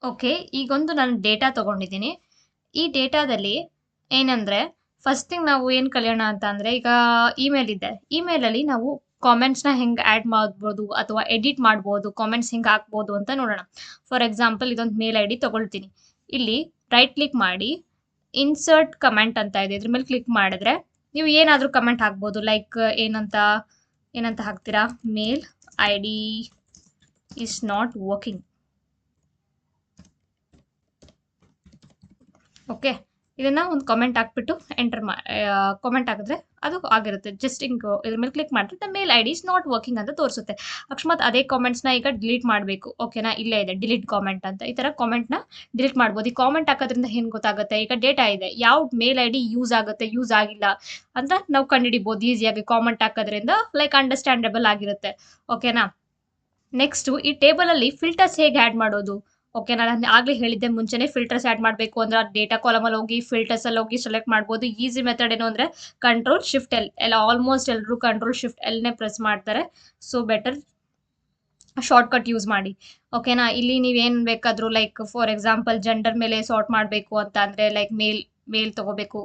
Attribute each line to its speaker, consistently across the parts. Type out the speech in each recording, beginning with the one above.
Speaker 1: Okay. ಈಗೊಂದು ನಾನು data ತಗೊಂಡಿದ್ದೀನಿ. ಈ ಡೇಟಾದಲ್ಲಿ ಏನಂದ್ರೆ, ಫಸ್ಟ್ ಥಿಂಗ್ ನಾವು ಏನ್ ಕಲಿಯೋಣ ಅಂತ ಅಂದ್ರೆ, ಈಗ ಇಮೇಲ್ ಇದೆ. ಇಮೇಲಲ್ಲಿ ನಾವು ಕಾಮೆಂಟ್ಸ್‌ನ ಹೆಂಗ್ ಆಡ್ ಮಾಡ್ಬೋದು ಅಥವಾ ಎಡಿಟ್ ಮಾಡ್ಬೋದು, ಕಾಮೆಂಟ್ಸ್ ಹೆಂಗ್ ಹಾಕ್ಬೋದು ಅಂತ ನೋಡೋಣ. ಫಾರ್ ಎಕ್ಸಾಂಪಲ್ ಇದೊಂದು ಮೇಲ್ ಐಡಿ ತಗೊಳ್ತೀನಿ. ಇಲ್ಲಿ ರೈಟ್ ಕ್ಲಿಕ್ ಮಾಡಿ, ಇನ್ಸರ್ಟ್ ಕಮೆಂಟ್ ಅಂತ ಇದೆ. ಇದ್ರ ಮೇಲೆ ಕ್ಲಿಕ್ ಮಾಡಿದ್ರೆ, ನೀವು ಏನಾದ್ರೂ ಕಮೆಂಟ್ ಹಾಕ್ಬೋದು. ಲೈಕ್ ಏನಂತ ಹಾಕ್ತೀರಾ? Mail ID is not working. Okay. ಇದನ್ನ ಒಂದು ಕಾಮೆಂಟ್ ಹಾಕ್ಬಿಟ್ಟು ಕಾಮೆಂಟ್ ಹಾಕಿದ್ರೆ ಅದು ಆಗಿರುತ್ತೆ. ಜಸ್ಟ್ ಹಿಂಗ್ ಇದ್ರ ಮೇಲೆ ಕ್ಲಿಕ್ ಮಾಡಿದ್ರೆ the mail ID is not working ಅಂತ ತೋರಿಸುತ್ತೆ. ಅಕಸ್ಮಾತ್ ಅದೇ ಕಾಮೆಂಟ್ಸ್‌ನ ಈಗ ಡಿಲೀಟ್ ಮಾಡಬೇಕು. ಓಕೆನಾ? ಇಲ್ಲೇ ಇದೆ ಡಿಲೀಟ್ ಕಾಮೆಂಟ್ ಅಂತ. ಈ ತರ ಕಾಮೆಂಟ್‌ನ ಡಿಲೀಟ್ ಮಾಡ್ಬೋದು. ಈ ಕಾಮೆಂಟ್ ಹಾಕೋದ್ರಿಂದ ಏನ್ ಗೊತ್ತಾಗುತ್ತೆ? ಈಗ ಡೇಟಾ ಇದೆ. ಯಾವ ಮೇಲ್ ಐಡಿ ಯೂಸ್ ಆಗುತ್ತೆ, ಯೂಸ್ ಆಗಿಲ್ಲ ಅಂತ ನಾವು ಕಂಡುಹಿಡಿಬಹುದು ಈಸಿಯಾಗಿ ಕಾಮೆಂಟ್ ಹಾಕೋದ್ರಿಂದ. ಲೈಕ್ ಅಂಡರ್‌ಸ್ಟ್ಯಾಂಡಬಲ್ ಆಗಿರುತ್ತೆ. ಓಕೆನಾ? ನೆಕ್ಸ್ಟು ಈ ಟೇಬಲಲ್ಲಿ ಫಿಲ್ಟರ್ಸ್ ಹೇಗೆ ಆಡ್ ಮಾಡೋದು? ಓಕೆನಾ? ನಾನು ಆಗ್ಲೇ ಹೇಳಿದ್ದೆ ಮುಂಚೆನೆ ಫಿಲ್ಟರ್ಸ್ ಆಡ್ ಮಾಡ್ಬೇಕು ಅಂದ್ರೆ ಡೇಟಾ ಕಾಲಮಲ್ಲಿ ಹೋಗಿ ಫಿಲ್ಟರ್ಸ್ ಅಲ್ಲಿ ಹೋಗಿ ಸೆಲೆಕ್ಟ್ ಮಾಡ್ಬೋದು. ಈಸಿ ಮೆಥಡ್ ಏನು ಅಂದ್ರೆ ಕಂಟ್ರೋಲ್ ಶಿಫ್ಟ್ ಎಲ್. ಆಲ್ಮೋಸ್ಟ್ ಎಲ್ರು ಕಂಟ್ರೋಲ್ ಶಿಫ್ಟ್ ಎಲ್‌ನೇ ಪ್ರೆಸ್ ಮಾಡ್ತಾರೆ. ಸೊ ಬೆಟರ್ ಶಾರ್ಟ್‌ಕಟ್ ಯೂಸ್ ಮಾಡಿ. ಓಕೆನಾ? ಇಲ್ಲಿ ನೀವೇನ್ ಬೇಕಾದ್ರೂ ಲೈಕ್ ಫಾರ್ ಎಕ್ಸಾಂಪಲ್ ಜೆಂಡರ್ ಮೇಲೆ ಸಾರ್ಟ್ ಮಾಡ್ಬೇಕು ಅಂತ ಅಂದ್ರೆ ಲೈಕ್ ಮೇಲ್ ತಗೋಬೇಕು.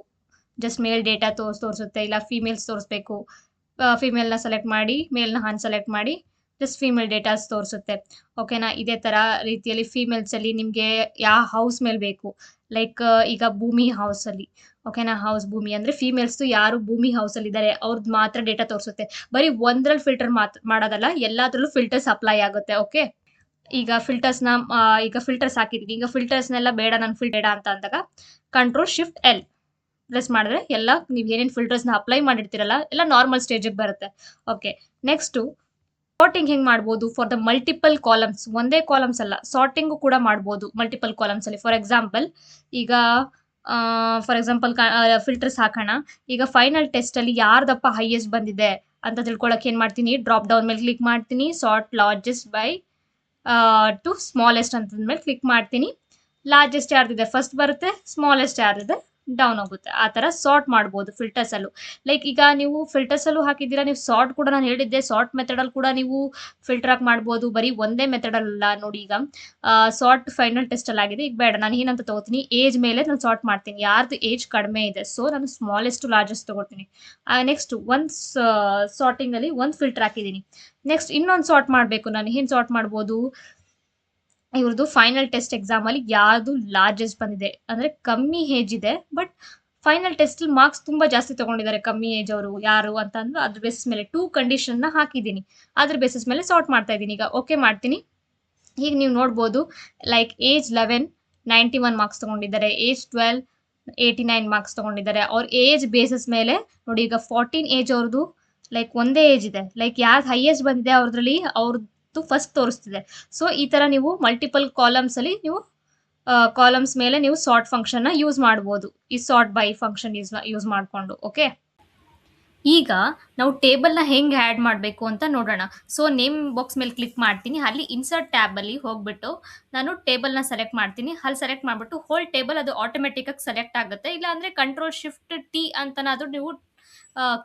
Speaker 1: ಜಸ್ಟ್ ಮೇಲ್ ಡೇಟಾ ತೋರಿಸುತ್ತೆ. ಇಲ್ಲ ಫೀಮೇಲ್ಸ್ ತೋರಿಸ್ಬೇಕು. ಫೀಮೇಲ್‌ನ ಸೆಲೆಕ್ಟ್ ಮಾಡಿ, ಮೇಲ್‌ನ ಅನ್ಸೆಲೆಕ್ಟ್ ಮಾಡಿ ಜಸ್ಟ್ ಫೀಮೇಲ್ ಡೇಟಾಸ್ ತೋರಿಸುತ್ತೆ. ಓಕೆನಾ? ಇದೇ ತರ ರೀತಿಯಲ್ಲಿ ಫೀಮೇಲ್ಸಲ್ಲಿ ನಿಮ್ಗೆ ಯಾವ ಹೌಸ್ ಮೇಲೆ ಬೇಕು. ಲೈಕ್ ಈಗ ಭೂಮಿ ಹೌಸಲ್ಲಿ. ಓಕೆನಾ? ಭೂಮಿ ಅಂದ್ರೆ ಫೀಮೇಲ್ಸ್‌ದು ಯಾರು ಭೂಮಿ ಹೌಸಲ್ಲಿದ್ದಾರೆ ಅವ್ರದ್ದು ಮಾತ್ರ ಡೇಟಾ ತೋರಿಸುತ್ತೆ. ಬರೀ ಒಂದ್ರಲ್ಲಿ ಫಿಲ್ಟರ್ ಮಾಡೋದಲ್ಲ, ಎಲ್ಲಾದ್ರಲ್ಲೂ ಫಿಲ್ಟರ್ಸ್ ಅಪ್ಲೈ ಆಗುತ್ತೆ. ಓಕೆ. ಈಗ ಫಿಲ್ಟರ್ಸ್ ಹಾಕಿದೀನಿ. ಈಗ ಫಿಲ್ಟರ್ಸ್‌ನೆಲ್ಲ ಬೇಡ ನನ್ಗೆ ಬೇಡ ಅಂತ ಅಂದಾಗ ಕಂಟ್ರೋಲ್ ಶಿಫ್ಟ್ ಎಲ್ ಪ್ರೆಸ್ ಮಾಡಿದ್ರೆ ಎಲ್ಲ ನೀವು ಏನೇನು ಫಿಲ್ಟರ್ಸ್‌ನ ಅಪ್ಲೈ ಮಾಡಿರ್ತೀರಲ್ಲ ಎಲ್ಲ ನಾರ್ಮಲ್ ಸ್ಟೇಜಿಗೆ ಬರುತ್ತೆ. ಓಕೆ. ನೆಕ್ಸ್ಟು ಸಾರ್ಟಿಂಗ್ ಹೆಂಗ್ ಮಾಡ್ಬೋದು ಫಾರ್ ದ ಮಲ್ಟಿಪಲ್ ಕಾಲಮ್ಸ್. ಒಂದೇ ಕಾಲಮ್ಸ್ ಅಲ್ಲ, ಸಾರ್ಟಿಂಗು ಕೂಡ ಮಾಡ್ಬೋದು ಮಲ್ಟಿಪಲ್ ಕಾಲಮ್ಸ್ ಅಲ್ಲಿ. ಈಗ ಫಾರ್ ಎಕ್ಸಾಂಪಲ್ ಫಿಲ್ಟರ್ಸ್ ಹಾಕೋಣ. ಈಗ ಫೈನಲ್ ಟೆಸ್ಟ್ ಅಲ್ಲಿ ಯಾರ್ದಪ್ಪ ಹೈಯೆಸ್ಟ್ ಬಂದಿದೆ ಅಂತ ತಿಳ್ಕೊಳಕ್ಕೆ ಏನ್ ಮಾಡ್ತೀನಿ? ಡ್ರಾಪ್ ಡೌನ್ ಮೇಲೆ ಕ್ಲಿಕ್ ಮಾಡ್ತೀನಿ. Sort largest by to smallest ಅಂತಂದ್ಮೇಲೆ ಕ್ಲಿಕ್ ಮಾಡ್ತೀನಿ. ಲಾರ್ಜೆಸ್ಟ್ ಯಾರ್ದಿದೆ ಫಸ್ಟ್ ಬರುತ್ತೆ, ಸ್ಮಾಲೆಸ್ಟ್ ಯಾರ್ದಿದೆ ಡೌನ್ ಹೋಗುತ್ತೆ. ಆ ತರ ಸಾರ್ಟ್ ಮಾಡ್ಬೋದು ಫಿಲ್ಟರ್ಸ್ ಅಲ್ಲೂ. ಲೈಕ್ ಈಗ ನೀವು ಫಿಲ್ಟರ್ಸ್ ಅಲ್ಲೂ ಹಾಕಿದ್ದೀರಾ, ನೀವು ಸಾರ್ಟ್ ಕೂಡ ನಾನು ಹೇಳಿದ್ದೆ ಸಾರ್ಟ್ ಮೆಥಡ್ ಅಲ್ಲಿ ಕೂಡ ನೀವು ಫಿಲ್ಟರ್ ಹಾಕಿ ಮಾಡ್ಬೋದು. ಬರೀ ಒಂದೇ ಮೆಥಡ್ ಅಲ್ಲ ನೋಡಿ. ಈಗ ಸಾರ್ಟ್ ಫೈನಲ್ ಟೆಸ್ಟ್ ಅಲ್ಲಿ ಆಗಿದೆ. ಈಗ ಬೇಡ, ನಾನು ಏನಂತ ತಗೋತೀನಿ, ಏಜ್ ಮೇಲೆ ನಾನು ಸಾರ್ಟ್ ಮಾಡ್ತೀನಿ. ಯಾರ್ದು ಏಜ್ ಕಡಿಮೆ ಇದೆ ಸೊ ನಾನು ಸ್ಮಾಲೆಸ್ಟ್ ಟು ಲಾರ್ಜೆಸ್ಟ್ ತಗೋತೀನಿ. ನೆಕ್ಸ್ಟ್ ಒಂದ್ ಸಾರ್ಟಿಂಗ್ ಅಲ್ಲಿ ಒಂದ್ ಫಿಲ್ಟರ್ ಹಾಕಿದ್ದೀನಿ. ನೆಕ್ಸ್ಟ್ ಇನ್ನೊಂದು ಸಾರ್ಟ್ ಮಾಡಬೇಕು. ನಾನು ಏನ್ ಸಾರ್ಟ್ ಮಾಡ್ಬೋದು? ಇವ್ರದ್ದು ಫೈನಲ್ ಟೆಸ್ಟ್ ಎಕ್ಸಾಮ್ ಅಲ್ಲಿ ಯಾವ್ದು ಲಾರ್ಜೆಸ್ಟ್ ಬಂದಿದೆ ಅಂದ್ರೆ ಕಮ್ಮಿ ಏಜ್ ಇದೆ ಬಟ್ ಫೈನಲ್ ಟೆಸ್ಟ್ ಮಾರ್ಕ್ಸ್ ತುಂಬಾ ಜಾಸ್ತಿ ತಗೊಂಡಿದ್ದಾರೆ ಕಮ್ಮಿ ಏಜ್ ಅವರು ಯಾರು ಅಂತ ಅಂದ್ರೆ ಅದ್ರ ಬೇಸಿಸ್ ಮೇಲೆ 2 ಕಂಡೀಷನ್ ನ ಹಾಕಿದ್ದೀನಿ. ಅದ್ರ ಬೇಸಿಸ್ ಮೇಲೆ ಸಾರ್ಟ್ ಮಾಡ್ತಾ ಇದ್ದೀನಿ. ಈಗ ಓಕೆ ಮಾಡ್ತೀನಿ. ಈಗ ನೀವು ನೋಡ್ಬೋದು ಲೈಕ್ ಏಜ್ 11 91 ಮಾರ್ಕ್ಸ್ ತಗೊಂಡಿದ್ದಾರೆ. ಏಜ್ 12 89 ಮಾರ್ಕ್ಸ್ ತಗೊಂಡಿದ್ದಾರೆ. ಅವ್ರ ಏಜ್ ಬೇಸಿಸ್ ಮೇಲೆ ನೋಡಿ. ಈಗ 14 ಏಜ್ ಅವ್ರದ್ದು ಲೈಕ್ ಒಂದೇ ಏಜ್ ಇದೆ. ಲೈಕ್ ಯಾವ್ದು ಹೈಯೆಸ್ಟ್ ಬಂದಿದೆ ಅವ್ರದ್ರಲ್ಲಿ ಅವ್ರದ್ದು ಫಸ್ಟ್ ತೋರಿಸ್ತಿದೆ. ಸೊ ಈ ತರ ನೀವು ಮಲ್ಟಿಪಲ್ ಕಾಲಮ್ಸ್ ಅಲ್ಲಿ ನೀವು ಕಾಲಮ್ಸ್ ಮೇಲೆ ನೀವು ಸಾರ್ಟ್ ಫಂಕ್ಷನ್ ನ ಯೂಸ್ ಮಾಡಬಹುದು. ಈ ಸಾರ್ಟ್ ಬೈ ಫಂಕ್ಷನ್ ಯೂಸ್ ಮಾಡ್ಕೊಂಡು. ಓಕೆ. ಈಗ ನಾವು ಟೇಬಲ್ ನ ಹೆಂಗ್ ಆಡ್ ಮಾಡಬೇಕು ಅಂತ ನೋಡೋಣ. ಸೊ ನೇಮ್ ಬಾಕ್ಸ್ ಮೇಲೆ ಕ್ಲಿಕ್ ಮಾಡ್ತೀನಿ. ಅಲ್ಲಿ ಇನ್ಸರ್ಟ್ ಟ್ಯಾಬ್ ಅಲ್ಲಿ ಹೋಗ್ಬಿಟ್ಟು ನಾನು ಟೇಬಲ್ ನ ಸೆಲೆಕ್ಟ್ ಮಾಡ್ತೀನಿ. ಅಲ್ಲಿ ಸೆಲೆಕ್ಟ್ ಮಾಡ್ಬಿಟ್ಟು ಹೋಲ್ ಟೇಬಲ್ ಅದು ಆಟೋಮೆಟಿಕ್ ಆಗಿ ಸೆಲೆಕ್ಟ್ ಆಗುತ್ತೆ. ಇಲ್ಲ ಅಂದ್ರೆ ಕಂಟ್ರೋಲ್ ಶಿಫ್ಟ್ ಟಿ ಅಂತನಾದ್ರೂ ನೀವು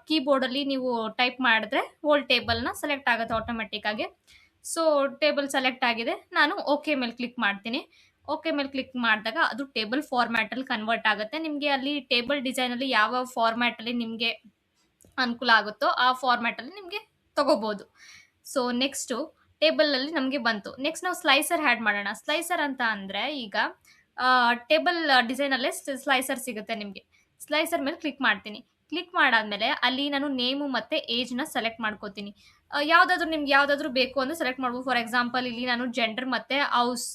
Speaker 1: ಕೀಬೋರ್ಡ್ ಅಲ್ಲಿ ನೀವು ಟೈಪ್ ಮಾಡಿದ್ರೆ ಹೋಲ್ ಟೇಬಲ್ ನ ಸೆಲೆಕ್ಟ್ ಆಗುತ್ತೆ ಆಟೋಮೆಟಿಕ್ ಆಗಿ. ಸೊ ಟೇಬಲ್ ಸೆಲೆಕ್ಟ್ ಆಗಿದೆ. ನಾನು ಓಕೆ ಮೇಲೆ ಕ್ಲಿಕ್ ಮಾಡ್ತೀನಿ. ಓಕೆ ಮೇಲೆ ಕ್ಲಿಕ್ ಮಾಡಿದಾಗ ಅದು ಟೇಬಲ್ ಫಾರ್ಮ್ಯಾಟ್ ಅಲ್ಲಿ ಕನ್ವರ್ಟ್ ಆಗುತ್ತೆ. ನಿಮ್ಗೆ ಅಲ್ಲಿ ಟೇಬಲ್ ಡಿಸೈನ್ ಅಲ್ಲಿ ಯಾವ ಫಾರ್ಮ್ಯಾಟ್ ಅಲ್ಲಿ ನಿಮ್ಗೆ ಅನುಕೂಲ ಆಗುತ್ತೋ ಆ ಫಾರ್ಮ್ಯಾಟ್ ಅಲ್ಲಿ ನಿಮ್ಗೆ ತಗೋಬಹುದು. ಸೊ ನೆಕ್ಸ್ಟ್ ಟೇಬಲ್ ಅಲ್ಲಿ ನಮ್ಗೆ ಬಂತು. ನೆಕ್ಸ್ಟ್ ನಾವು ಸ್ಲೈಸರ್ ಆಡ್ ಮಾಡೋಣ. ಸ್ಲೈಸರ್ ಅಂತ ಅಂದ್ರೆ ಈಗ ಟೇಬಲ್ ಡಿಸೈನ್ ಅಲ್ಲೇ ಸ್ಲೈಸರ್ ಸಿಗುತ್ತೆ ನಿಮ್ಗೆ. ಸ್ಲೈಸರ್ ಮೇಲೆ ಕ್ಲಿಕ್ ಮಾಡ್ತೀನಿ. ಕ್ಲಿಕ್ ಮಾಡಾದ್ಮೇಲೆ ಅಲ್ಲಿ ನಾನು ನೇಮು ಮತ್ತೆ ಏಜ್ ನ ಸೆಲೆಕ್ಟ್ ಮಾಡ್ಕೋತೀನಿ. ಯಾವ್ದಾದ್ರು ನಿಮ್ಗೆ ಯಾವ್ದಾದ್ರು ಬೇಕು ಅಂದ್ರೆ ಸೆಲೆಕ್ಟ್ ಮಾಡ್ಬೋದು. ಫಾರ್ ಎಕ್ಸಾಂಪಲ್ ಇಲ್ಲಿ ನಾನು ಜೆಂಡರ್ ಮತ್ತೆ ಹೌಸ್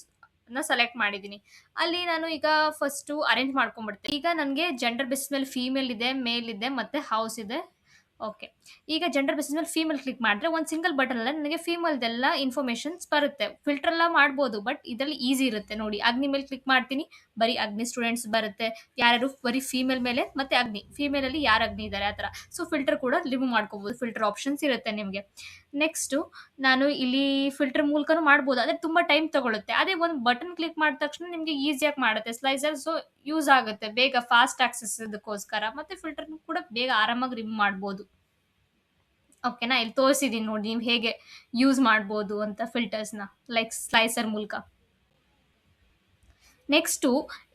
Speaker 1: ನ ಸೆಲೆಕ್ಟ್ ಮಾಡಿದೀನಿ. ಅಲ್ಲಿ ನಾನು ಈಗ ಫಸ್ಟ್ ಅರೇಂಜ್ ಮಾಡ್ಕೊಂಡ್ಬಿಡ್ತೀನಿ. ಈಗ ನನಗೆ ಜೆಂಡರ್ ಬೇಸಿಸ್ ಮೇಲೆ ಫೀಮೇಲ್ ಇದೆ, ಮೇಲ್ ಇದೆ ಮತ್ತೆ ಹೌಸ್ ಇದೆ. ಓಕೆ. ಈಗ ಜೆಂಡರ್ ಬೇಸಿಸ್ ಮೇಲೆ ಫೀಮೇಲ್ ಕ್ಲಿಕ್ ಮಾಡಿದ್ರೆ ಒಂದು ಸಿಂಗಲ್ ಬಟನ್ ಅಲ್ಲ ನನಗೆ ಫೀಮೇಲ್ದೆಲ್ಲ ಇನ್ಫಾರ್ಮೇಶನ್ಸ್ ಬರುತ್ತೆ. ಫಿಲ್ಟರ್ ಎಲ್ಲ ಮಾಡ್ಬೋದು ಬಟ್ ಇದರಲ್ಲಿ ಈಸಿ ಇರುತ್ತೆ ನೋಡಿ. ಅಗ್ನಿ ಮೇಲೆ ಕ್ಲಿಕ್ ಮಾಡ್ತೀನಿ, ಬರೀ ಅಗ್ನಿ ಸ್ಟೂಡೆಂಟ್ಸ್ ಬರುತ್ತೆ. ಯಾರು ಬರೀ ಫೀಮೇಲ್ ಮೇಲೆ ಮತ್ತೆ ಅಗ್ನಿ, ಫೀಮೇಲ್ ಅಲ್ಲಿ ಯಾರು ಅಗ್ನಿ ಇದ್ದಾರೆ ಆ ತರ. ಸೊ ಫಿಲ್ಟರ್ ಕೂಡ ರಿಮೂವ್ ಮಾಡ್ಕೋಬಹುದು. ಫಿಲ್ಟರ್ ಆಪ್ಷನ್ಸ್ ಇರುತ್ತೆ ನಿಮಗೆ. ನೆಕ್ಸ್ಟ್ ನಾನು ಇಲ್ಲಿ ಫಿಲ್ಟರ್ ಮೂಲಕನೂ ಮಾಡ್ಬೋದು. ಅದೇ ತುಂಬಾ ಟೈಮ್ ತಗೊಳುತ್ತೆ. ಅದೇ ಒಂದು ಬಟನ್ ಕ್ಲಿಕ್ ಮಾಡಿದ ತಕ್ಷಣ ನಿಮ್ಗೆ ಈಸಿಯಾಗಿ ಮಾಡುತ್ತೆ ಸ್ಲೈಸರ್. ಸೊ ಯೂಸ್ ಆಗುತ್ತೆ ಬೇಗ, ಫಾಸ್ಟ್ ಆಕ್ಸೆಸ್ ಇದಕ್ಕೋಸ್ಕರ. ಮತ್ತೆ ಫಿಲ್ಟರ್ ಕೂಡ ಬೇಗ ಆರಾಮಾಗಿ ರಿಮೂವ್ ಮಾಡ್ಬೋದು. ಓಕೆನಾ? ಇಲ್ಲಿ ತೋರಿಸಿದೀನಿ ನೋಡಿ ನೀವು ಹೇಗೆ ಯೂಸ್ ಮಾಡ್ಬೋದು ಅಂತ ಫಿಲ್ಟರ್ಸ್ನ ಲೈಕ್ ಸ್ಲೈಸರ್ ಮೂಲಕ. ನೆಕ್ಸ್ಟು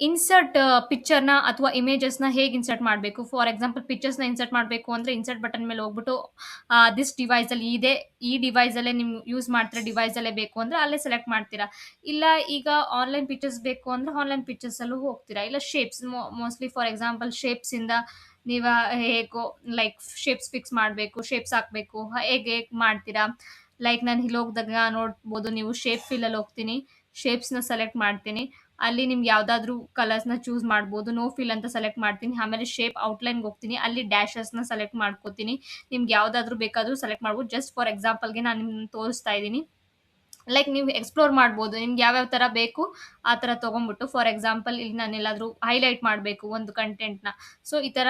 Speaker 1: ಇನ್ಸರ್ಟ್ ಪಿಕ್ಚರ್ನ ಅಥವಾ ಇಮೇಜಸ್ನ ಹೇಗೆ ಇನ್ಸರ್ಟ್ ಮಾಡಬೇಕು. ಫಾರ್ ಎಕ್ಸಾಂಪಲ್ ಪಿಕ್ಚರ್ಸ್ನ ಇನ್ಸರ್ಟ್ ಮಾಡಬೇಕು ಅಂದರೆ ಇನ್ಸರ್ಟ್ ಬಟನ್ ಮೇಲೆ ಹೋಗ್ಬಿಟ್ಟು ದಿಸ್ ಡಿವೈಸಲ್ಲಿ ಇದೆ, ಈ ಡಿವೈಸಲ್ಲೇ ನೀವು ಯೂಸ್ ಮಾಡ್ತೀರಾ, ಡಿವೈಸಲ್ಲೇ ಬೇಕು ಅಂದರೆ ಅಲ್ಲೇ ಸೆಲೆಕ್ಟ್ ಮಾಡ್ತೀರಾ. ಇಲ್ಲ ಈಗ ಆನ್ಲೈನ್ ಪಿಕ್ಚರ್ಸ್ ಬೇಕು ಅಂದರೆ ಆನ್ಲೈನ್ ಪಿಕ್ಚರ್ಸಲ್ಲೂ ಹೋಗ್ತೀರಾ. ಇಲ್ಲ ಶೇಪ್ಸ್, ಮೋಸ್ಟ್ಲಿ ಫಾರ್ ಎಕ್ಸಾಂಪಲ್ ಶೇಪ್ಸಿಂದ ನೀವು ಹೇಗೋ ಲೈಕ್ ಶೇಪ್ಸ್ ಫಿಕ್ಸ್ ಮಾಡಬೇಕು, ಶೇಪ್ಸ್ ಹಾಕಬೇಕು, ಹೇಗೆ ಮಾಡ್ತೀರಾ. ಲೈಕ್ ನಾನು ಇಲ್ಲಿ ಹೋಗ್ದಾಗ ನೋಡ್ಬೋದು ನೀವು ಶೇಪ್ ಫಿಲ್ಲಲ್ಲಿ ಹೋಗ್ತೀನಿ, ಶೇಪ್ಸ್ನ ಸೆಲೆಕ್ಟ್ ಮಾಡ್ತೀನಿ. ಅಲ್ಲಿ ನಿಮ್ಗೆ ಯಾವುದಾದ್ರೂ ಕಲರ್ಸ್ನ ಚೂಸ್ ಮಾಡ್ಬೋದು. ನೋ ಫಿಲ್ ಅಂತ ಸೆಲೆಕ್ಟ್ ಮಾಡ್ತೀನಿ. ಆಮೇಲೆ ಶೇಪ್ ಔಟ್ಲೈನ್ಗೆ ಹೋಗ್ತೀನಿ, ಅಲ್ಲಿ ಡ್ಯಾಶಸ್ನ ಸೆಲೆಕ್ಟ್ ಮಾಡ್ಕೋತೀನಿ. ನಿಮ್ಗೆ ಯಾವುದಾದ್ರೂ ಬೇಕಾದರೂ ಸೆಲೆಕ್ಟ್ ಮಾಡ್ಬೋದು. ಜಸ್ಟ್ ಫಾರ್ ಎಕ್ಸಾಂಪಲ್ಗೆ ನಾನು ನಿಮ್ಗೆ ತೋರಿಸ್ತಾ ಇದ್ದೀನಿ. ಲೈಕ್ ನೀವು ಎಕ್ಸ್ಪ್ಲೋರ್ ಮಾಡ್ಬೋದು, ನಿಮ್ಗೆ ಯಾವ್ಯಾವ ಥರ ಬೇಕು ಆ ಥರ ತೊಗೊಂಬಿಟ್ಟು. ಫಾರ್ ಎಕ್ಸಾಂಪಲ್ ಇಲ್ಲಿ ನಾನು ಎಲ್ಲಾದರೂ ಹೈಲೈಟ್ ಮಾಡಬೇಕು ಒಂದು ಕಂಟೆಂಟ್ನ, ಸೊ ಈ ಥರ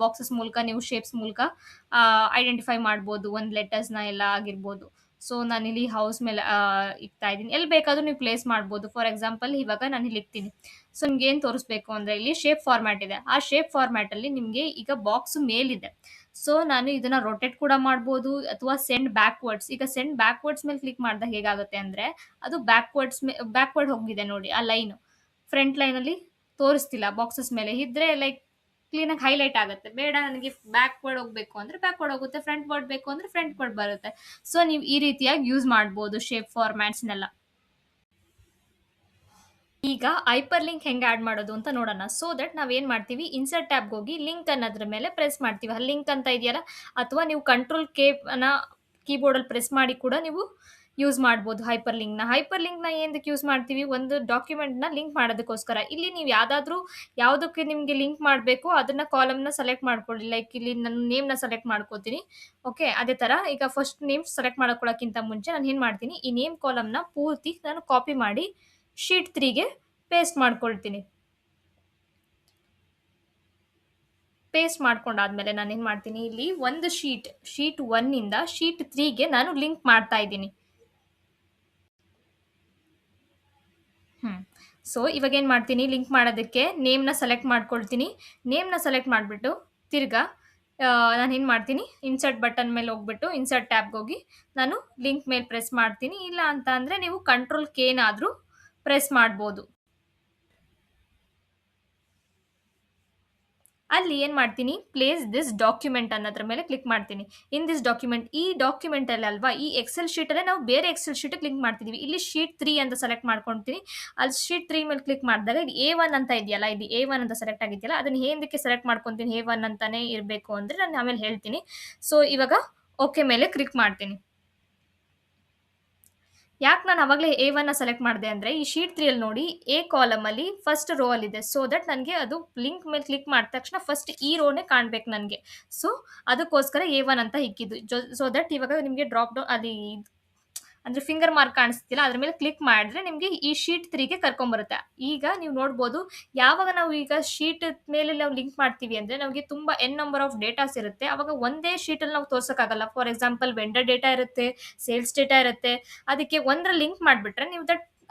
Speaker 1: ಬಾಕ್ಸಸ್ ಮೂಲಕ ನೀವು ಶೇಪ್ಸ್ ಮೂಲಕ ಐಡೆಂಟಿಫೈ ಮಾಡ್ಬೋದು ಒಂದು ಲೆಟರ್ಸ್ನ ಎಲ್ಲ ಆಗಿರ್ಬೋದು. ಸೊ ನಾನಿಲ್ಲಿ ಹೌಸ್ ಮೇಲೆ ಇಕ್ತಾ ಇದ್ದೀನಿ. ಎಲ್ಲಿ ಬೇಕಾದರೂ ನೀವು ಪ್ಲೇಸ್ ಮಾಡ್ಬೋದು. ಫಾರ್ ಎಕ್ಸಾಂಪಲ್ ಇವಾಗ ನಾನು ಇಲ್ಲಿ ಇಕ್ತೀನಿ. ಸೊ ನಿಮ್ಗೆ ಏನು ತೋರಿಸ್ಬೇಕು ಅಂದರೆ ಇಲ್ಲಿ ಶೇಪ್ ಫಾರ್ಮ್ಯಾಟ್ ಇದೆ. ಆ ಶೇಪ್ ಫಾರ್ಮ್ಯಾಟಲ್ಲಿ ನಿಮಗೆ ಈಗ ಬಾಕ್ಸ್ ಮೇಲಿದೆ. ಸೊ ನಾನು ಇದನ್ನ ರೊಟೇಟ್ ಕೂಡ ಮಾಡ್ಬೋದು ಅಥವಾ ಸೆಂಡ್ ಬ್ಯಾಕ್ವರ್ಡ್ಸ್. ಈಗ ಸೆಂಡ್ ಬ್ಯಾಕ್ವರ್ಡ್ಸ್ ಮೇಲೆ ಕ್ಲಿಕ್ ಮಾಡಿದಾಗ ಹೇಗಾಗುತ್ತೆ ಅಂದರೆ ಅದು ಬ್ಯಾಕ್ವರ್ಡ್ ಹೋಗಿದೆ ನೋಡಿ. ಆ ಲೈನು ಫ್ರಂಟ್ ಲೈನಲ್ಲಿ ತೋರಿಸ್ತಿಲ್ಲ. ಬಾಕ್ಸಸ್ ಮೇಲೆ ಇದ್ರೆ ಲೈಕ್ ಕ್ಲೀನಾಗಿ ಹೈಲೈಟ್ ಆಗುತ್ತೆ. ಬೇಡ ನನಗೆ ಬ್ಯಾಕ್ವರ್ಡ್ ಹೋಗ್ಬೇಕು ಅಂದರೆ ಬ್ಯಾಕ್ವರ್ಡ್ ಹೋಗುತ್ತೆ, ಫ್ರಂಟ್ ವರ್ಡ್ ಬೇಕು ಅಂದರೆ ಫ್ರಂಟ್ ವರ್ಡ್ ಬರುತ್ತೆ. ಸೊ ನೀವು ಈ ರೀತಿಯಾಗಿ ಯೂಸ್ ಮಾಡ್ಬೋದು ಶೇಪ್ ಫಾರ್ಮ್ಯಾಟ್ಸ್ನೆಲ್ಲ. ಈಗ ಹೈಪರ್ ಲಿಂಕ್ ಹೆಂಗೆ ಆ್ಯಡ್ ಮಾಡೋದು ಅಂತ ನೋಡೋಣ. ಸೊ ದಟ್ ನಾವೇನು ಮಾಡ್ತೀವಿ, ಇನ್ಸರ್ಟ್ ಟ್ಯಾಬ್ಗೆ ಹೋಗಿ ಲಿಂಕ್ ಅನ್ನೋದ್ರ ಮೇಲೆ ಪ್ರೆಸ್ ಮಾಡ್ತೀವಿ. ಆ ಲಿಂಕ್ ಅಂತ ಇದೆಯಲ್ಲ, ಅಥವಾ ನೀವು ಕಂಟ್ರೋಲ್ ನ ಕೀಬೋರ್ಡಲ್ಲಿ ಪ್ರೆಸ್ ಮಾಡಿ ಕೂಡ ನೀವು ಯೂಸ್ ಮಾಡ್ಬೋದು ಹೈಪರ್ ಲಿಂಕ್ನ ಏನಕ್ಕೆ ಯೂಸ್ ಮಾಡ್ತೀವಿ, ಒಂದು ಡಾಕ್ಯುಮೆಂಟ್ನ ಲಿಂಕ್ ಮಾಡೋದಕ್ಕೋಸ್ಕರ. ಇಲ್ಲಿ ನೀವು ಯಾವುದಕ್ಕೆ ನಿಮಗೆ ಲಿಂಕ್ ಮಾಡಬೇಕು ಅದನ್ನ ಕಾಲಮ್ನ ಸೆಲೆಕ್ಟ್ ಮಾಡ್ಕೊಳ್ಳಿ. ಲೈಕ್ ಇಲ್ಲಿ ನಾನು ನೇಮ್ನ ಸೆಲೆಕ್ಟ್ ಮಾಡ್ಕೋತೀನಿ. ಓಕೆ, ಅದೇ ಥರ ಈಗ ಫಸ್ಟ್ ನೇಮ್ ಸೆಲೆಕ್ಟ್ ಮಾಡ್ಕೊಳ್ಳೋಕ್ಕಿಂತ ಮುಂಚೆ ನಾನು ಏನು ಮಾಡ್ತೀನಿ, ಈ ನೇಮ್ ಕಾಲಮ್ನ ಪೂರ್ತಿ ನಾನು ಕಾಪಿ ಮಾಡಿ ಶೀಟ್ 3ಗೆ ಪೇಸ್ಟ್ ಮಾಡ್ಕೊಳ್ತೀನಿ. ಪೇಸ್ಟ್ ಮಾಡ್ಕೊಂಡಾದ್ಮೇಲೆ ನಾನು ಏನು ಮಾಡ್ತೀನಿ, ಇಲ್ಲಿ ಒಂದು ಶೀಟ್ 1ಇಂದ ಶೀಟ್ 3ಗೆ ನಾನು ಲಿಂಕ್ ಮಾಡ್ತಾ ಇದ್ದೀನಿ. ಸೊ ಇವಾಗ ಏನು ಮಾಡ್ತೀನಿ, ಲಿಂಕ್ ಮಾಡೋದಕ್ಕೆ ನೇಮ್ನ ಸೆಲೆಕ್ಟ್ ಮಾಡ್ಕೊಳ್ತೀನಿ. ನೇಮ್ನ ಸೆಲೆಕ್ಟ್ ಮಾಡಿಬಿಟ್ಟು ತಿರ್ಗಾ ನಾನು ಏನು ಮಾಡ್ತೀನಿ, ಇನ್ಸರ್ಟ್ ಬಟನ್ ಮೇಲೆ ಹೋಗ್ಬಿಟ್ಟು ಇನ್ಸರ್ಟ್ ಟ್ಯಾಬ್ಗೆ ಹೋಗಿ ನಾನು ಲಿಂಕ್ ಮೇಲೆ ಪ್ರೆಸ್ ಮಾಡ್ತೀನಿ. ಇಲ್ಲ ಅಂತ ಅಂದರೆ ನೀವು ಕಂಟ್ರೋಲ್ ಕೇನಾದರೂ ಪ್ರೆಸ್ ಮಾಡ್ಬೋದು. ಅಲ್ಲಿ ಏನು ಮಾಡ್ತೀನಿ, ಪ್ಲೇಸ್ ದಿಸ್ ಡಾಕ್ಯುಮೆಂಟ್ ಅನ್ನೋದ್ರ ಮೇಲೆ ಕ್ಲಿಕ್ ಮಾಡ್ತೀನಿ. ಇನ್ ದಿಸ್ ಡಾಕ್ಯುಮೆಂಟ್, ಈ ಡಾಕ್ಯುಮೆಂಟಲ್ಲಿ ಅಲ್ವಾ, ಈ ಎಕ್ಸೆಲ್ ಶೀಟಲ್ಲೇ ನಾವು ಬೇರೆ ಎಕ್ಸೆಲ್ ಶೀಟಿಗೆ ಲಿಂಕ್ ಮಾಡ್ತಿದ್ದೀವಿ. ಇಲ್ಲಿ ಶೀಟ್ 3 ಅಂತ ಸೆಲೆಕ್ಟ್ ಮಾಡ್ಕೊಳ್ತೀನಿ. ಅಲ್ಲಿ ಶೀಟ್ 3 ಮೇಲೆ ಕ್ಲಿಕ್ ಮಾಡಿದಾಗ ಇದು A1 ಅಂತ ಇದೆಯಲ್ಲ, ಇದು A1 ಅಂತ ಸೆಲೆಕ್ಟ್ ಆಗಿದೆಯಲ್ಲ, ಅದನ್ನು ಏನಕ್ಕೆ ಸೆಲೆಕ್ಟ್ ಮಾಡ್ಕೊತೀನಿ, A1 ಅಂತಾನೆ ಇರಬೇಕು ಅಂದರೆ ನಾನು ಆಮೇಲೆ ಹೇಳ್ತೀನಿ. ಸೊ ಇವಾಗ ಓಕೆ ಮೇಲೆ ಕ್ಲಿಕ್ ಮಾಡ್ತೀನಿ. ಯಾಕೆ ನಾನು ಅವಾಗಲೇ A1ನ ಸೆಲೆಕ್ಟ್ ಮಾಡಿದೆ ಅಂದರೆ, ಈ ಶೀಟ್ 3ಅಲ್ಲಿ ನೋಡಿ ಎ ಕಾಲಮಲ್ಲಿ ಫಸ್ಟ್ ರೋ ಅಲ್ಲಿದೆ. ಸೊ ದಟ್ ನನಗೆ ಅದು ಲಿಂಕ್ ಮೇಲೆ ಕ್ಲಿಕ್ ಮಾಡಿದ ತಕ್ಷಣ ಫಸ್ಟ್ ಈ ರೋನೇ ಕಾಣಬೇಕು ನನಗೆ. ಸೊ ಅದಕ್ಕೋಸ್ಕರ A1 ಅಂತ ಇಕ್ಕಿದ್ದು. ಸೊ ದಟ್ ಇವಾಗ ನಿಮಗೆ ಡ್ರಾಪ್ ಡೌನ್ ಅಲ್ಲಿ ಅಂದರೆ ಫಿಂಗರ್ ಮಾರ್ಕ್ ಕಾಣಿಸ್ತಿಲ್ಲ, ಅದ್ರ ಮೇಲೆ ಕ್ಲಿಕ್ ಮಾಡಿದ್ರೆ ನಿಮಗೆ ಈ ಶೀಟ್ 3ಗೆ ಕರ್ಕೊಂಬರುತ್ತೆ. ಈಗ ನೀವು ನೋಡ್ಬೋದು, ಯಾವಾಗ ನಾವು ಈಗ ಶೀಟ್ ಮೇಲೆ ನಾವು ಲಿಂಕ್ ಮಾಡ್ತೀವಿ ಅಂದರೆ ನಮಗೆ ತುಂಬ ನಂಬರ್ ಆಫ್ ಡೇಟಾಸ್ ಇರುತ್ತೆ. ಆವಾಗ ಒಂದೇ ಶೀಟಲ್ಲಿ ನಾವು ತೋರ್ಸೋಕ್ಕಾಗಲ್ಲ. ಫಾರ್ ಎಕ್ಸಾಂಪಲ್ ವೆಂಡರ್ ಡೇಟಾ ಇರುತ್ತೆ, ಸೇಲ್ಸ್ ಡೇಟಾ ಇರುತ್ತೆ. ಅದಕ್ಕೆ ಒಂದರಲ್ಲಿ ಲಿಂಕ್ ಮಾಡಿಬಿಟ್ರೆ ನೀವು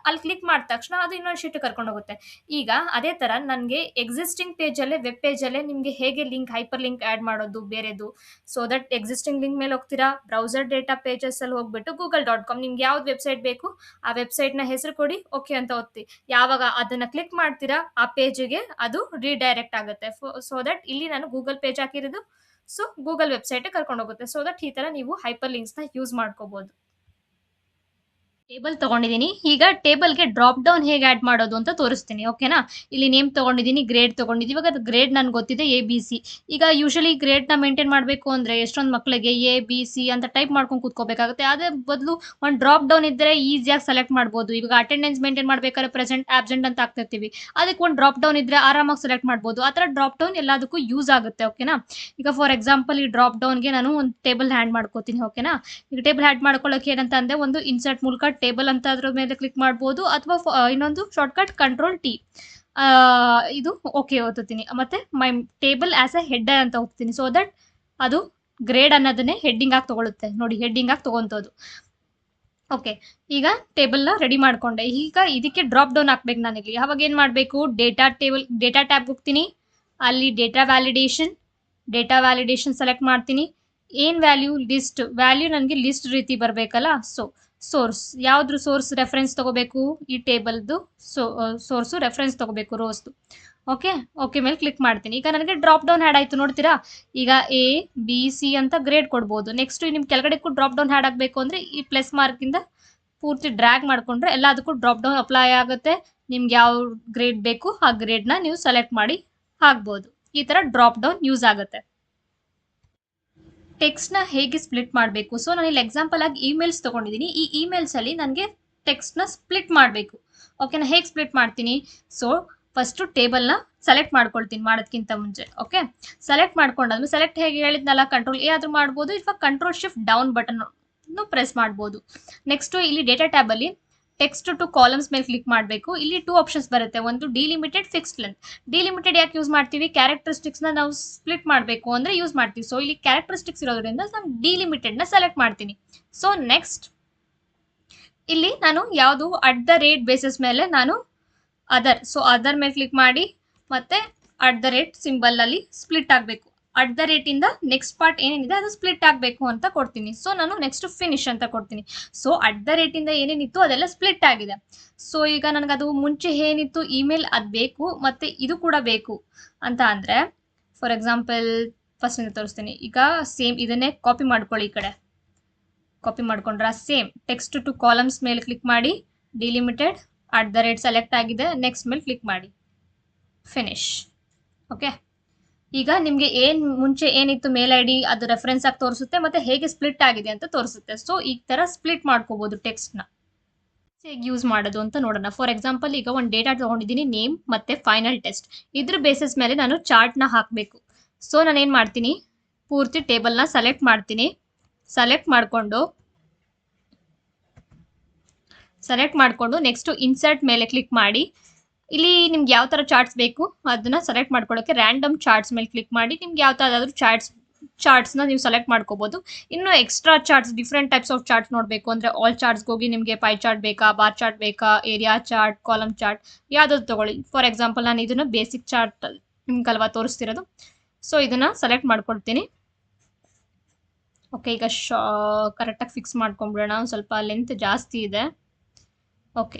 Speaker 1: ಅಲ್ಲಿ ಕ್ಲಿಕ್ ಮಾಡಿದ ತಕ್ಷಣ ಅದು ಇನ್ನೊಂದು ಶೀಟ್ ಕರ್ಕೊಂಡು ಹೋಗುತ್ತೆ. ಈಗ ಅದೇ ಥರ ನನಗೆ ಎಕ್ಸಿಸ್ಟಿಂಗ್ ಪೇಜಲ್ಲೇ, ವೆಬ್ ಪೇಜಲ್ಲೇ ನಿಮಗೆ ಹೇಗೆ ಹೈಪರ್ ಲಿಂಕ್ ಆ್ಯಡ್ ಮಾಡೋದು ಬೇರೆದು. ಸೊ ದಟ್ ಎಕ್ಸಿಸ್ಟಿಂಗ್ ಲಿಂಕ್ ಮೇಲೆ ಹೋಗ್ತೀರಾ, ಬ್ರೌಸರ್ ಡೇಟಾ ಪೇಜಸ್ಸಲ್ಲಿ ಹೋಗ್ಬಿಟ್ಟು google.com ನಿಮ್ಗೆ ಯಾವ್ದು ವೆಬ್ಸೈಟ್ ಬೇಕು ಆ ವೆಬ್ಸೈಟ್ನ ಹೆಸರು ಕೊಡಿ, ಓಕೆ ಅಂತ ಒತ್ತಿ. ಯಾವಾಗ ಅದನ್ನು ಕ್ಲಿಕ್ ಮಾಡ್ತೀರಾ ಆ ಪೇಜಿಗೆ ಅದು ರೀಡೈರೆಕ್ಟ್ ಆಗುತ್ತೆ. ಸೊ ದಟ್ ಇಲ್ಲಿ ನಾನು ಗೂಗಲ್ ಪೇಜ್ ಹಾಕಿರೋದು, ಸೊ ಗೂಗಲ್ ವೆಬ್ಸೈಟಿಗೆ ಕರ್ಕೊಂಡು ಹೋಗುತ್ತೆ. ಸೊ ದಟ್ ಈ ಥರ ನೀವು ಹೈಪರ್ ಲಿಂಕ್ಸ್ನ ಯೂಸ್ ಮಾಡ್ಕೋಬೋದು. ಟೇಬಲ್ ತಗೊಂಡಿದ್ದೀನಿ. ಈಗ ಟೇಬಲ್ಗೆ ಡ್ರಾಪ್ ಡೌನ್ ಹೇಗೆ ಆ್ಯಡ್ ಮಾಡೋದು ಅಂತ ತೋರಿಸ್ತೀನಿ. ಓಕೆನಾ, ಇಲ್ಲಿ ನೇಮ್ ತೊಗೊಂಡಿದ್ದೀನಿ, ಗ್ರೇಡ್ ತೊಗೊಂಡಿದ್ದೀನಿ. ಇವಾಗ ಗ್ರೇಡ್ ನನಗೆ ಗೊತ್ತಿದೆ ABC. ಈಗ ಯೂಶಲಿ ಗ್ರೇಡ್ನ ಮೇಂಟೈನ್ ಮಾಡಬೇಕು ಅಂದರೆ ಎಷ್ಟೊಂದು ಮಕ್ಕಳಿಗೆ ABC ಅಂತ ಟೈಪ್ ಮಾಡ್ಕೊಂಡು ಕೂತ್ಕೋಬೇಕಾಗುತ್ತೆ. ಅದೇ ಬದಲು ಒಂದು ಡ್ರಾಪ್ ಡೌನ್ ಇದ್ದರೆ ಈಸಿಯಾಗಿ ಸೆಲೆಕ್ಟ್ ಮಾಡ್ಬೋದು. ಇವಾಗ ಅಟೆಂಡೆನ್ಸ್ ಮೇಂಟೈನ್ ಮಾಡಬೇಕಾದ್ರೆ ಪ್ರೆಸೆಂಟ್, ಆಬ್ಸೆಂಟ್ ಅಂತ ಆಗ್ತಿರ್ತೀವಿ. ಅದಕ್ಕೆ ಒಂದು ಡ್ರಾಪ್ ಡೌನ್ ಇದ್ದರೆ ಆರಾಮಾಗಿ ಸೆಲೆಕ್ಟ್ ಮಾಡ್ಬೋದು. ಆ ಥರ ಡ್ರಾಪ್ ಡೌನ್ ಎಲ್ಲದಕ್ಕೂ ಯೂಸ್ ಆಗುತ್ತೆ. ಓಕೆನಾ, ಈಗ ಫಾರ್ ಎಕ್ಸಾಂಪಲ್ ಈ ಡ್ರಾಪ್ ಡೌನ್ಗೆ ನಾನು ಒಂದು ಟೇಬಲ್ ಹ್ಯಾಂಡ್ ಮಾಡ್ಕೋತೀನಿ. ಓಕೆನಾ, ಈಗ ಟೇಬಲ್ ಹ್ಯಾಡ್ ಮಾಡ್ಕೊಳ್ಳೋಕೆ ಏನಂತ ಅಂದರೆ, ಒಂದು ಇನ್ಸರ್ಟ್ ಮೂಲಕ ಟೇಬಲ್ ಅಂತ ಅದ್ರ ಮೇಲೆ ಕ್ಲಿಕ್ ಮಾಡ್ಬೋದು, ಅಥವಾ ಇನ್ನೊಂದು ಶಾರ್ಟ್ಕಟ್ Ctrl+T. ಇದು ಓಕೆ ಒತ್ತುತ್ತೀನಿ. ಮತ್ತೆ ಮೈ ಟೇಬಲ್ ಆಸ್ ಎ ಹೆಡ್ಡರ್ ಅಂತ ಒತ್ತೀನಿ. ಸೊ ದಟ್ ಅದು ಗ್ರೇಡ್ ಅನ್ನೋದನ್ನೇ ಹೆಡ್ಡಿಂಗ್ ಆಗಿ ತಗೊಳುತ್ತೆ. ನೋಡಿ, ಹೆಡ್ಡಿಂಗ್ ಆಗಿ ತಗೊಂತದ್ದು. ಓಕೆ, ಈಗ ಟೇಬಲ್ನ ರೆಡಿ ಮಾಡ್ಕೊಂಡೆ. ಈಗ ಇದಕ್ಕೆ ಡ್ರಾಪ್ ಡೌನ್ ಹಾಕ್ಬೇಕು ನಾನಿಲ್ಲಿ. ಅವಾಗ ಏನು ಮಾಡಬೇಕು, ಡೇಟಾ ಟ್ಯಾಬ್ಗೆ ಹೋಗ್ತೀನಿ. ಅಲ್ಲಿ ಡೇಟಾ ವ್ಯಾಲಿಡೇಷನ್ ಸೆಲೆಕ್ಟ್ ಮಾಡ್ತೀನಿ. ಏನು ವ್ಯಾಲ್ಯೂ, ಲಿಸ್ಟ್ ವ್ಯಾಲ್ಯೂ ನನಗೆ ಲಿಸ್ಟ್ ರೀತಿ ಬರಬೇಕಲ್ಲ. ಸೊ ಸೋರ್ಸ್ ಯಾವ್ದ್ರ ಸೋರ್ಸ್ ರೆಫರೆನ್ಸ್ ತಗೋಬೇಕು, ಈ ಟೇಬಲ್ದು ಸೋರ್ಸು ರೆಫರೆನ್ಸ್ ತಗೋಬೇಕು ರೋಸ್ದು. ಓಕೆ ಓಕೆ ಮೇಲೆ ಕ್ಲಿಕ್ ಮಾಡ್ತೀನಿ. ಈಗ ನನಗೆ ಡ್ರಾಪ್ ಡೌನ್ ಆ್ಯಡ್ ಆಯಿತು ನೋಡ್ತೀರಾ. ಈಗ ಎ ಬಿ ಸಿ ಅಂತ ಗ್ರೇಡ್ ಕೊಡ್ಬೋದು. ನೆಕ್ಸ್ಟ್ ನಿಮ್ ಕೆಳಗಡೆಕ್ಕೂ ಡ್ರಾಪ್ ಡೌನ್ ಆ್ಯಡ್ ಆಗಬೇಕು ಅಂದರೆ ಈ ಪ್ಲಸ್ ಮಾರ್ಕಿಂದ ಪೂರ್ತಿ ಡ್ರ್ಯಾಗ್ ಮಾಡಿಕೊಂಡ್ರೆ ಎಲ್ಲದಕ್ಕೂ ಡ್ರಾಪ್ ಡೌನ್ ಅಪ್ಲೈ ಆಗುತ್ತೆ. ನಿಮ್ಗೆ ಯಾವ ಗ್ರೇಡ್ ಬೇಕು ಆ ಗ್ರೇಡ್ನ ನೀವು ಸೆಲೆಕ್ಟ್ ಮಾಡಿ ಹಾಕ್ಬೋದು. ಈ ಥರ ಡ್ರಾಪ್ ಡೌನ್ ಯೂಸ್ ಆಗುತ್ತೆ. ಟೆಕ್ಸ್ಟ್ನ ಹೇಗೆ ಸ್ಪ್ಲಿಟ್ ಮಾಡಬೇಕು, ಸೊ ನಾನು ಇಲ್ಲಿ ಎಕ್ಸಾಂಪಲ್ ಆಗಿ ಇಮೇಲ್ಸ್ ತೊಗೊಂಡಿದ್ದೀನಿ. ಈ ಇಮೇಲ್ಸಲ್ಲಿ ನನಗೆ ಟೆಕ್ಸ್ಟ್ನ ಸ್ಪ್ಲಿಟ್ ಮಾಡಬೇಕು. ಓಕೆನಾ, ಹೇಗೆ ಸ್ಪ್ಲಿಟ್ ಮಾಡ್ತೀನಿ? ಸೊ ಫಸ್ಟು ಟೇಬಲ್ನ ಸೆಲೆಕ್ಟ್ ಮಾಡ್ಕೊಳ್ತೀನಿ ಮಾಡೋದಕ್ಕಿಂತ ಮುಂಚೆ. ಓಕೆ, ಸೆಲೆಕ್ಟ್ ಮಾಡ್ಕೊಂಡಾದ್ಮೇಲೆ ಸೆಲೆಕ್ಟ್ ಹೇಗೆ ಹೇಳಿದ್ನಲ್ಲ, ಕಂಟ್ರೋಲ್ ಎ ಆದರೂ ಮಾಡ್ಬೋದು, ಅಥವಾ control shift down button press ಮಾಡ್ಬೋದು. ನೆಕ್ಸ್ಟು ಇಲ್ಲಿ ಡೇಟಾ ಟ್ಯಾಬಲ್ಲಿ ಟೆಕ್ಸ್ಟ್ ಟು ಕಾಲಮ್ಸ್ ಮೇಲೆ ಕ್ಲಿಕ್ ಮಾಡಬೇಕು. ಇಲ್ಲಿ 2 ಆಪ್ಷನ್ಸ್ ಬರುತ್ತೆ, ಒಂದು ಡಿಲಿಮಿಟೆಡ್, ಫಿಕ್ಸ್ಡ್ ಲೆಂತ್. ಡಿಲಿಮಿಟೆಡ್ ಯಾಕೆ ಯೂಸ್ ಮಾಡ್ತೀವಿ? ಕ್ಯಾರೆಕ್ಟರಿಸ್ಟಿಕ್ಸ್ನ ನಾವು ಸ್ಪ್ಲಿಟ್ ಮಾಡಬೇಕು ಅಂದರೆ ಯೂಸ್ ಮಾಡ್ತೀವಿ. ಸೊ ಇಲ್ಲಿ ಕ್ಯಾರೆಕ್ಟರಿಸ್ಟಿಕ್ಸ್ ಇರೋದ್ರಿಂದ ನಾನು ಡಿಲಿಮಿಟೆಡ್ನ ಸೆಲೆಕ್ಟ್ ಮಾಡ್ತೀನಿ. ಸೊ ನೆಕ್ಸ್ಟ್ ಇಲ್ಲಿ ನಾನು ಯಾವುದು @ ಬೇಸಿಸ್ ಮೇಲೆ ನಾನು ಅದರ್ ಮೇಲೆ ಕ್ಲಿಕ್ ಮಾಡಿ ಮತ್ತೆ @ ಸಿಂಬಲಲ್ಲಿ ಸ್ಪ್ಲಿಟ್ ಆಗಬೇಕು. @ ನೆಕ್ಸ್ಟ್ ಪಾರ್ಟ್ ಏನೇನಿದೆ ಅದು ಸ್ಪ್ಲಿಟ್ ಆಗಬೇಕು ಅಂತ ಕೊಡ್ತೀನಿ. ಸೊ ನಾನು ನೆಕ್ಸ್ಟ್ ಫಿನಿಶ್ ಅಂತ ಕೊಡ್ತೀನಿ. ಸೊ @ ಏನೇನಿತ್ತು ಅದೆಲ್ಲ ಸ್ಪ್ಲಿಟ್ ಆಗಿದೆ. ಸೊ ಈಗ ನನಗದು ಮುಂಚೆ ಏನಿತ್ತು ಇಮೇಲ್ ಅದು ಬೇಕು ಮತ್ತು ಇದು ಕೂಡ ಬೇಕು ಅಂತ ಅಂದರೆ, ಫಾರ್ ಎಕ್ಸಾಂಪಲ್ ಫಸ್ಟಿಂದ ತೋರಿಸ್ತೀನಿ. ಈಗ ಸೇಮ್ ಇದನ್ನೇ ಕಾಪಿ ಮಾಡ್ಕೊಳ್ಳಿ. ಈ ಕಡೆ ಕಾಪಿ ಮಾಡ್ಕೊಂಡ್ರೆ ಸೇಮ್ ಟೆಕ್ಸ್ಟ್ ಟು ಕಾಲಮ್ಸ್ ಮೇಲೆ ಕ್ಲಿಕ್ ಮಾಡಿ, ಡಿಲಿಮಿಟೆಡ್ @ ಸೆಲೆಕ್ಟ್ ಆಗಿದೆ, ನೆಕ್ಸ್ಟ್ ಮೇಲೆ ಕ್ಲಿಕ್ ಮಾಡಿ, ಫಿನಿಶ್. ಓಕೆ, ಈಗ ನಿಮಗೆ ಮುಂಚೆ ಏನಿತ್ತು ಮೇಲ್ ID ಅದು ರೆಫರೆನ್ಸ್ ಆಗಿ ತೋರಿಸುತ್ತೆ, ಮತ್ತು ಹೇಗೆ ಸ್ಪ್ಲಿಟ್ ಆಗಿದೆ ಅಂತ ತೋರಿಸುತ್ತೆ. ಸೊ ಈ ಥರ ಸ್ಪ್ಲಿಟ್ ಮಾಡ್ಕೋಬೋದು ಟೆಕ್ಸ್ಟ್ನ. ಹೇಗೆ ಯೂಸ್ ಮಾಡೋದು ಅಂತ ನೋಡೋಣ. ಫಾರ್ ಎಕ್ಸಾಂಪಲ್ ಈಗ ಒಂದು ಡೇಟಾ ತೊಗೊಂಡಿದ್ದೀನಿ, ನೇಮ್ ಮತ್ತು ಫೈನಲ್ ಟೆಸ್ಟ್. ಇದ್ರ ಬೇಸಿಸ್ ಮೇಲೆ ನಾನು ಚಾರ್ಟ್ನ ಹಾಕಬೇಕು. ಸೊ ನಾನೇನು ಮಾಡ್ತೀನಿ, ಪೂರ್ತಿ ಟೇಬಲ್ನ ಸೆಲೆಕ್ಟ್ ಮಾಡ್ತೀನಿ. ಸೆಲೆಕ್ಟ್ ಮಾಡಿಕೊಂಡು ನೆಕ್ಸ್ಟು ಇನ್ಸರ್ಟ್ ಮೇಲೆ ಕ್ಲಿಕ್ ಮಾಡಿ, ಇಲ್ಲಿ ನಿಮ್ಗೆ ಯಾವ ಥರ ಚಾರ್ಟ್ಸ್ ಬೇಕು ಅದನ್ನು ಸೆಲೆಕ್ಟ್ ಮಾಡ್ಕೊಳ್ಳೋಕ್ಕೆ ರ್ಯಾಂಡಮ್ ಚಾರ್ಟ್ಸ್ ಮೇಲೆ ಕ್ಲಿಕ್ ಮಾಡಿ ನಿಮ್ಗೆ ಯಾವ ಥರದಾದ್ರೂ ಚಾರ್ಟ್ಸ್ನ ನೀವು ಸೆಲೆಕ್ಟ್ ಮಾಡ್ಕೋಬೋದು. ಇನ್ನು extra charts, different types of charts ನೋಡಬೇಕು ಅಂದರೆ ಆಲ್ ಚಾರ್ಟ್ಸ್ಗೆ ಹೋಗಿ ನಿಮಗೆ ಪೈ ಚಾರ್ಟ್ ಬೇಕಾ, ಬಾರ್ ಚಾರ್ಟ್ ಬೇಕಾ, ಏರಿಯಾ ಚಾರ್ಟ್, ಕಾಲಮ್ ಚಾರ್ಟ್, ಯಾವುದಾದ್ರು ತೊಗೊಳ್ಳಿ. ಫಾರ್ ಎಕ್ಸಾಂಪಲ್ ನಾನು ಇದನ್ನು ಬೇಸಿಕ್ ಚಾರ್ಟ್ ನಿಮ್ಗಲ್ವಾ ತೋರಿಸ್ತಿರೋದು. ಸೊ ಇದನ್ನು ಸೆಲೆಕ್ಟ್ ಮಾಡ್ಕೊಳ್ತೀನಿ. ಓಕೆ, ಈಗ ಕರೆಕ್ಟಾಗಿ ಫಿಕ್ಸ್ ಮಾಡ್ಕೊಂಬಿಡೋಣ. ಒಂದು ಸ್ವಲ್ಪ ಲೆಂತ್ ಜಾಸ್ತಿ ಇದೆ. ಓಕೆ,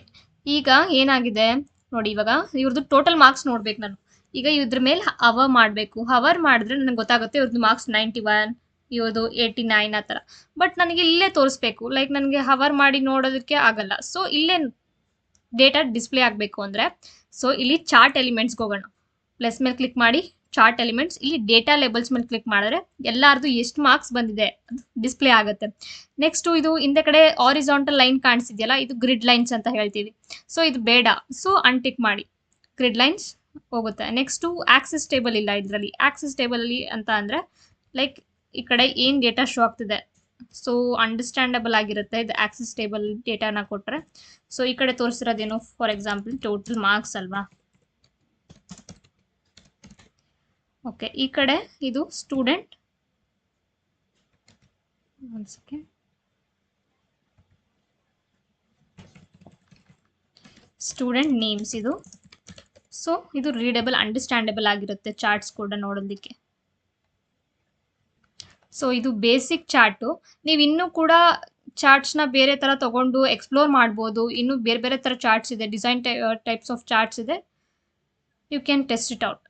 Speaker 1: ಈಗ ಏನಾಗಿದೆ ನೋಡಿ, ಇವಾಗ ಇವ್ರದ್ದು ಟೋಟಲ್ ಮಾರ್ಕ್ಸ್ ನೋಡ್ಬೇಕು ನಾನು. ಈಗ ಇದ್ರ ಮೇಲೆ ಹವರ್ ಮಾಡಬೇಕು. ಹವರ್ ಮಾಡಿದ್ರೆ ನನಗೆ ಗೊತ್ತಾಗುತ್ತೆ ಇವ್ರದ್ದು ಮಾರ್ಕ್ಸ್ 91, ಇವ್ರದ್ದು 89 ಆ ಥರ. ಬಟ್ ನನಗೆ ಇಲ್ಲೇ ತೋರಿಸ್ಬೇಕು, ಲೈಕ್ ನನಗೆ ಹವರ್ ಮಾಡಿ ನೋಡೋದಕ್ಕೆ ಆಗಲ್ಲ. ಸೊ ಇಲ್ಲೇ ಡೇಟಾ ಡಿಸ್ಪ್ಲೇ ಆಗಬೇಕು ಅಂದರೆ, ಸೊ ಇಲ್ಲಿ ಚಾರ್ಟ್ ಎಲಿಮೆಂಟ್ಸ್ಗೆ ಹೋಗೋಣ. ಪ್ಲಸ್ ಮೇಲೆ ಕ್ಲಿಕ್ ಮಾಡಿ, ಚಾರ್ಟ್ ಎಲಿಮೆಂಟ್ಸ್, ಇಲ್ಲಿ ಡೇಟಾ ಲೇಬಲ್ಸ್ ಮೇಲೆ ಕ್ಲಿಕ್ ಮಾಡಿದ್ರೆ ಎಲ್ಲರದು ಎಷ್ಟು ಮಾರ್ಕ್ಸ್ ಬಂದಿದೆ ಡಿಸ್ಪ್ಲೇ ಆಗುತ್ತೆ. ನೆಕ್ಸ್ಟು ಇದು ಹಿಂದೆ ಕಡೆ ಆರಿಜಾಂಟಲ್ ಲೈನ್ ಕಾಣಿಸಿದೆಯಲ್ಲ, ಇದು ಗ್ರಿಡ್ ಲೈನ್ಸ್ ಅಂತ ಹೇಳ್ತೀವಿ. ಸೊ ಇದು ಬೇಡ, ಸೊ ಅನ್ಟಿಕ್ ಮಾಡಿ, ಗ್ರಿಡ್ ಲೈನ್ಸ್ ಹೋಗುತ್ತೆ. ನೆಕ್ಸ್ಟು ಆಕ್ಸಿಸ್ ಟೇಬಲ್ ಇಲ್ಲ ಇದರಲ್ಲಿ. ಆಕ್ಸಿಸ್ ಟೇಬಲಲ್ಲಿ ಅಂತ ಅಂದರೆ ಲೈಕ್ ಈ ಕಡೆ ಏನು ಡೇಟಾ ಶೋ ಆಗ್ತಿದೆ, ಸೊ ಅಂಡರ್ಸ್ಟ್ಯಾಂಡಬಲ್ ಆಗಿರುತ್ತೆ ಇದು ಆಕ್ಸಿಸ್ ಟೇಬಲ್ ಡೇಟಾನ ಕೊಟ್ಟರೆ. ಸೊ ಈ ಕಡೆ ತೋರಿಸಿರೋದೇನು, ಫಾರ್ ಎಕ್ಸಾಂಪಲ್ ಟೋಟಲ್ ಮಾರ್ಕ್ಸ್ ಅಲ್ವಾ. ಓಕೆ, ಈ ಕಡೆ ಇದು ಸ್ಟೂಡೆಂಟ್, ಒಂದು ಸೆಕೆಂಡ್, ಸ್ಟೂಡೆಂಟ್ ನೇಮ್ಸ್ ಇದು. ಸೊ ಇದು ರೀಡೇಬಲ್, ಅಂಡರ್ಸ್ಟ್ಯಾಂಡಬಲ್ ಆಗಿರುತ್ತೆ ಚಾರ್ಟ್ಸ್ ಕೂಡ ನೋಡೋದಕ್ಕೆ. ಸೊ ಇದು ಬೇಸಿಕ್ ಚಾರ್ಟು. ನೀವು ಇನ್ನೂ ಕೂಡ ಚಾರ್ಟ್ಸ್ನ ಬೇರೆ ಥರ ತೊಗೊಂಡು ಎಕ್ಸ್ಪ್ಲೋರ್ ಮಾಡ್ಬೋದು. ಇನ್ನೂ ಬೇರೆ ಬೇರೆ ಥರ ಚಾರ್ಟ್ಸ್ ಇದೆ, ಡಿಸೈನ್ ಟೈಪ್ಸ್ ಆಫ್ ಚಾರ್ಟ್ಸ್ ಇದೆ. You can test it out.